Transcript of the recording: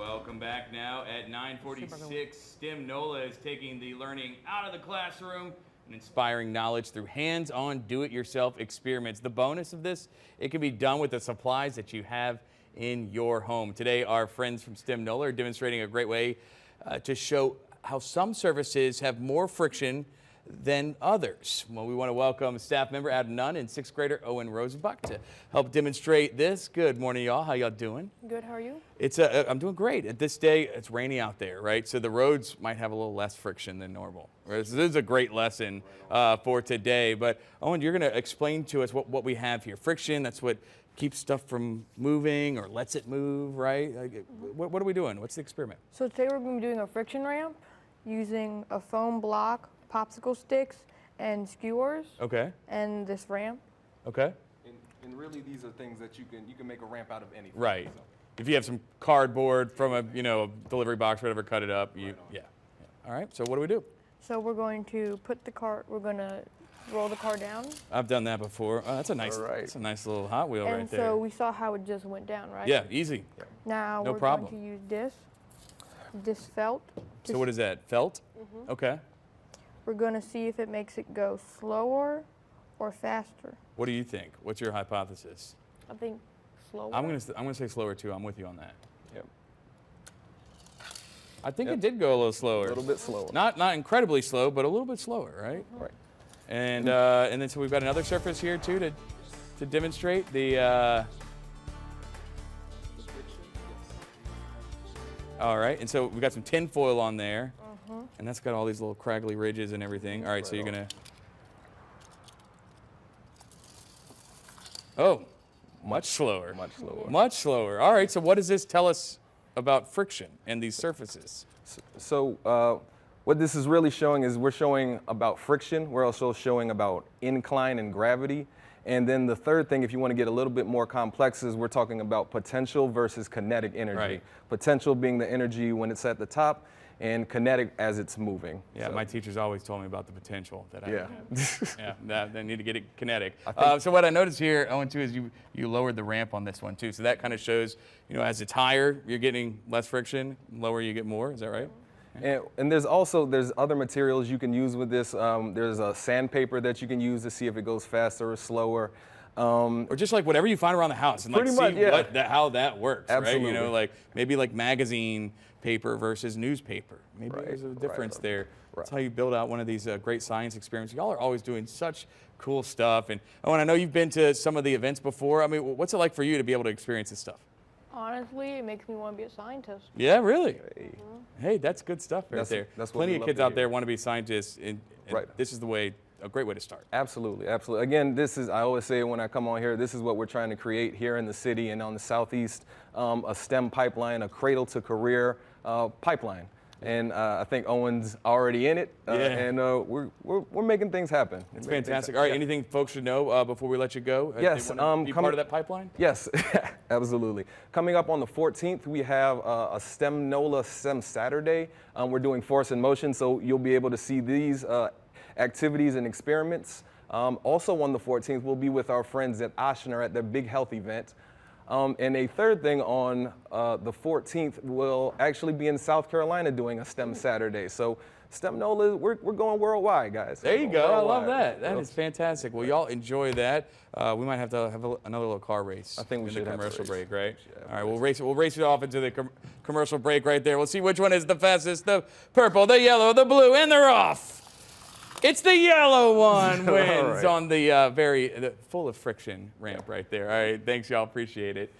Welcome back now at 9:46. STEM NOLA is taking the learning out of the classroom and inspiring knowledge through hands-on do-it-yourself experiments. The bonus of this, it can be done with the supplies that you have in your home. Today, our friends from STEM NOLA are demonstrating a great way to show how some surfaces have more friction than others. Well, we want to welcome staff member Adam Nunn and sixth grader Owen Rosenbach to help demonstrate this. Good morning, y'all. How y'all doing? Good. How are you? I'm doing great. At this day, it's rainy out there, right? So the roads might have a little less friction than normal. This is a great lesson for today. But Owen, you're going to explain to us what we have here. Friction, that's what keeps stuff from moving or lets it move, right? What are we doing? What's the experiment? So today we're going to be doing a friction ramp using a foam block, Popsicle Sticks, and Skewers. Okay. And this ramp. Okay. And really, these are things that you can make a ramp out of anything. Right. So. If you have some cardboard from a delivery box, whatever, cut it up. Yeah. All right. So what do we do? So we're going to put the car. We're going to roll the car down. I've done that before. Oh, that's a nice. That's a nice little Hot Wheel right there. And so we saw how it just went down, right? Yeah. Easy. Yeah. Now we're going to use this felt. So what is that? Felt? Mm-hmm. Okay. We're going to see if it makes it go slower or faster. What do you think? What's your hypothesis? I think slower. I'm gonna say slower too. I'm with you on that. Yep. I think it did go a little slower. A little bit slower. Not incredibly slow, but a little bit slower, right? Mm-hmm. Right. And then so we've got another surface here too to demonstrate the. All right, and so we've got some tin foil on there. And that's got all these little craggly ridges and everything. All right, so you're gonna. Oh, much slower. Much slower. Much slower. All right, so what does this tell us about friction and these surfaces? So what this is really showing is we're showing about friction. We're also showing about incline and gravity. And then the third thing, if you want to get a little bit more complex, is we're talking about potential versus kinetic energy. Right. Potential being the energy when it's at the top, and kinetic as it's moving. Yeah, so. My teachers always told me about the potential that I have. Yeah, that need to get it kinetic. So what I noticed here, Owen, too, is you lowered the ramp on this one too. So that kind of shows, as it's higher, you're getting less friction. Lower, you get more. Is that right? And there's other materials you can use with this. There's a sandpaper that you can use to see if it goes faster or slower. Or just like whatever you find around the house and pretty much, how that works, absolutely. Right? Maybe like magazine paper versus newspaper. Maybe there's a difference there. That's how you build out one of these great science experiments. Y'all are always doing such cool stuff. And Owen, I know you've been to some of the events before. I mean, what's it like for you to be able to experience this stuff? Honestly, it makes me want to be a scientist. Yeah, really? Hey, that's good stuff right there. That's Plenty of kids out there want to be scientists, and this is a great way to start. Absolutely, absolutely. Again, I always say when I come on here, this is what we're trying to create here in the city and on the Southeast, a STEM pipeline, a cradle to career pipeline. And I think Owen's already in it, and we're making things happen. It's fantastic. All right, anything folks should know before we let you go? Yes. Be part of that pipeline? Yes, absolutely. Coming up on the 14th, we have a STEM NOLA STEM Saturday. We're doing Force in Motion, so you'll be able to see these activities and experiments. Also on the 14th, we'll be with our friends at Oshner at their Big Health event. And a third thing on the 14th, we'll actually be in South Carolina doing a STEM Saturday. So STEM NOLA, we're going worldwide, guys. There you go. I love that. That is fantastic. Well, y'all enjoy that. We might have to have another little car race. I think we should have a commercial break, right? All right, we'll race it off into the commercial break right there. We'll see which one is the fastest. The purple, the yellow, the blue, and they're off. It's the yellow one wins on the full of friction ramp right there. All right, thanks, y'all. Appreciate it.